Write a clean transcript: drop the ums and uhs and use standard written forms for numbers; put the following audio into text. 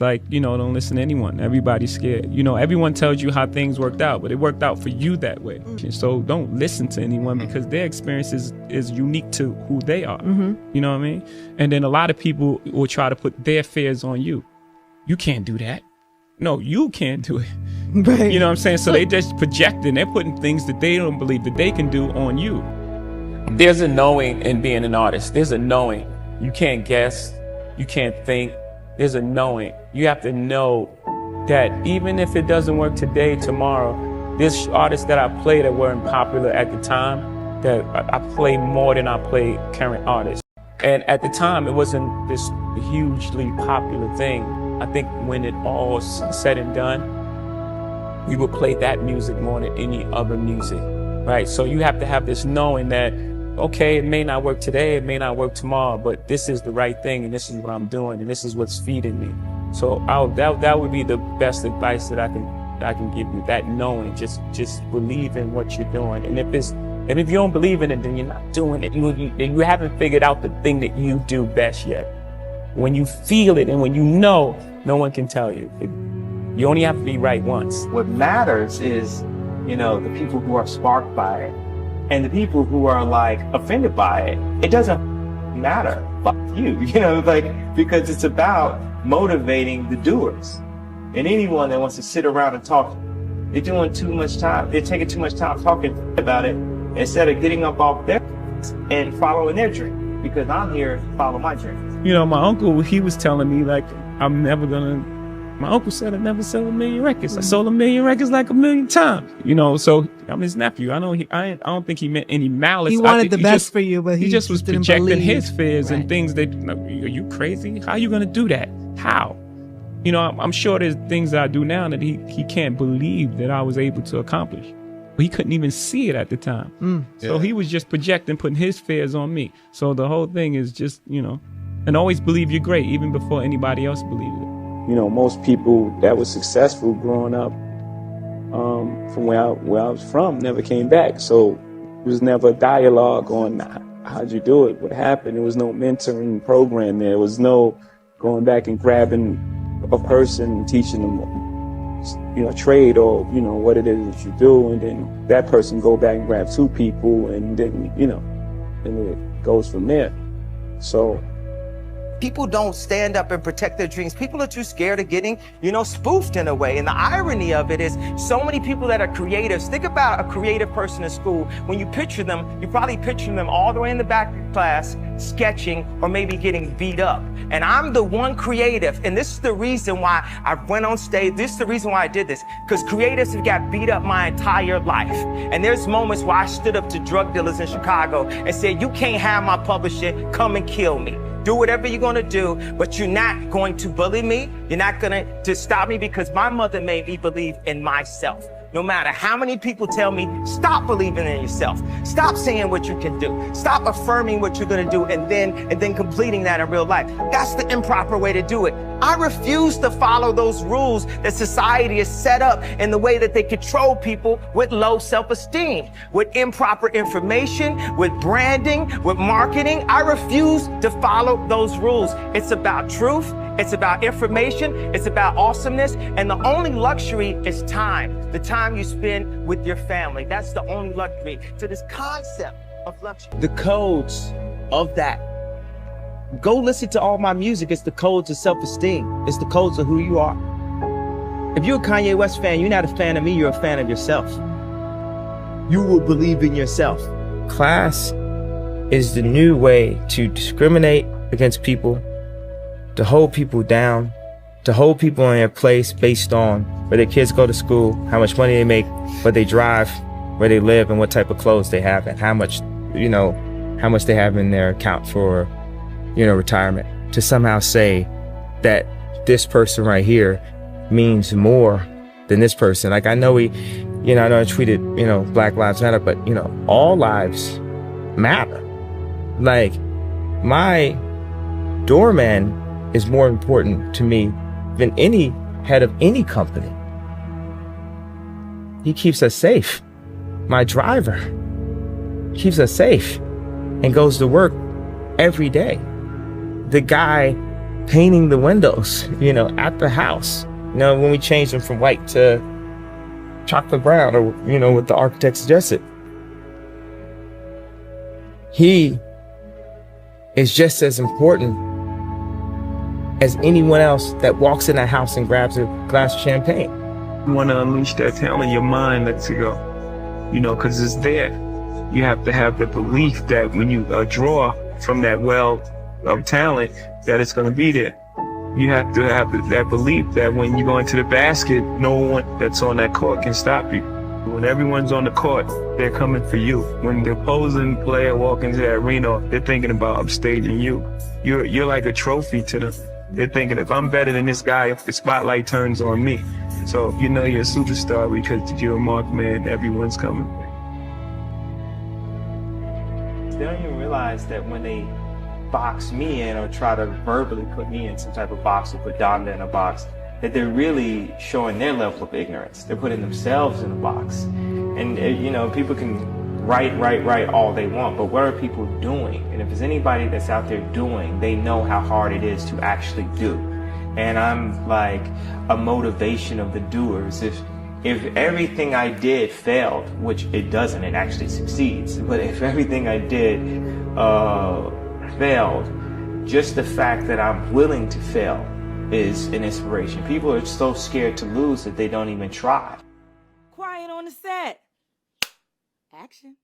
like, you know, don't listen to anyone. Everybody's scared. You know, everyone tells you how things worked out, but it worked out for you that way. So don't listen to anyone because their experience is unique to who they are. You know what I mean? And then a lot of people will try to put their fears on you. You can't do that. No, you can't do it. Right. You know what I'm saying? So they just projecting, they're putting things that they don't believe that they can do on you. There's a knowing in being an artist. There's a knowing. You can't guess. You can't think. There's a knowing. You have to know that even if it doesn't work today, tomorrow, there's artists that I play that weren't popular at the time that I play more than I play current artists. And at the time, it wasn't this hugely popular thing. I think when it all said and done, we would play that music more than any other music, right? So you have to have this knowing that, okay, it may not work today, it may not work tomorrow, but this is the right thing, and this is what I'm doing, and this is what's feeding me. So that would be the best advice that I can give you. That knowing, just believe in what you're doing, and if you don't believe in it, then you're not doing it. You haven't figured out the thing that you do best yet. When you feel it and when you know, no one can tell you. You only have to be right once. What matters is, you know, the people who are sparked by it and the people who are like offended by it. It doesn't matter. Fuck you, you know, like, because it's about motivating the doers. And anyone that wants to sit around and talk, they're doing too much time. They're taking too much time talking about it instead of getting up off their and following their dream. Because I'm here to follow my dream. You know, my uncle, he was telling me, like, my uncle said I'd never sell 1 million records. I sold 1 million records like 1 million times. You know, so I'm his nephew. I don't think he meant any malice. He wanted the best for you, but he just was projecting believe. his fears and things that, are you crazy? How are you going to do that? How? You know, I'm sure there's things that I do now that he can't believe that I was able to accomplish. But he couldn't even see it at the time. So he was just projecting, putting his fears on me. So the whole thing is just, you know, and always believe you're great, even before anybody else believes it. You know, most people that were successful growing up from where I was from never came back. So there was never a dialogue on how'd you do it, what happened. There was no mentoring program. There was no going back and grabbing a person and teaching them, you know, trade or, you know, what it is that you do. And then that person go back and grab 2 people and then, you know, and it goes from there. So people don't stand up and protect their dreams. People are too scared of getting, you know, spoofed in a way. And the irony of it is so many people that are creatives, think about a creative person in school. When you picture them, you probably picture them all the way in the back of class, sketching or maybe getting beat up. And I'm the one creative. And this is the reason why I went on stage. This is the reason why I did this. Because creatives have got beat up my entire life. And there's moments where I stood up to drug dealers in Chicago and said, you can't have my publishing, come and kill me. Do whatever you're gonna do, but you're not going to bully me. You're not gonna stop me because my mother made me believe in myself. No matter how many people tell me, stop believing in yourself. Stop saying what you can do. Stop affirming what you're gonna do and then completing that in real life. That's the improper way to do it. I refuse to follow those rules that society has set up in the way that they control people with low self-esteem, with improper information, with branding, with marketing. I refuse to follow those rules. It's about truth. It's about information. It's about awesomeness. And the only luxury is time. The time you spend with your family. That's the only luxury to this concept of luxury. The codes of that. Go listen to all my music. It's the codes of self-esteem. It's the codes of who you are. If you're a Kanye West fan, you're not a fan of me, you're a fan of yourself. You will believe in yourself. Class is the new way to discriminate against people, to hold people down, to hold people in their place based on where their kids go to school, how much money they make, what they drive, where they live, and what type of clothes they have, and how much, you know, how much they have in their account for, you know, retirement. To somehow say that this person right here means more than this person. Like, I know I know I tweeted, you know, Black Lives Matter, but, you know, all lives matter. Like, my doorman is more important to me than any head of any company. He keeps us safe. My driver keeps us safe and goes to work every day. The guy painting the windows, at the house. When we changed them from white to chocolate brown, or, what the architect suggested. He is just as important as anyone else that walks in that house and grabs a glass of champagne. You want to unleash that talent, your mind lets it go, because it's there. You have to have the belief that when you draw from that well of talent, that it's going to be there. You have to have that belief that when you go into the basket, no one that's on that court can stop you. When everyone's on the court, they're coming for you. When the opposing player walks into that arena, they're thinking about upstaging you. You're like a trophy to them. They're thinking, if I'm better than this guy, if the spotlight turns on me. So you're a superstar because you're a marked man, everyone's coming. They don't even realize that when they box me in or try to verbally put me in some type of box or put Donda in a box, that they're really showing their level of ignorance. They're putting themselves in a box. And, people can write all they want, but what are people doing? And if there's anybody that's out there doing, they know how hard it is to actually do. And I'm like a motivation of the doers. If everything I did failed, which it doesn't, it actually succeeds. But if everything I did failed, just the fact that I'm willing to fail is an inspiration. People are so scared to lose that they don't even try. Quiet on the set. Action.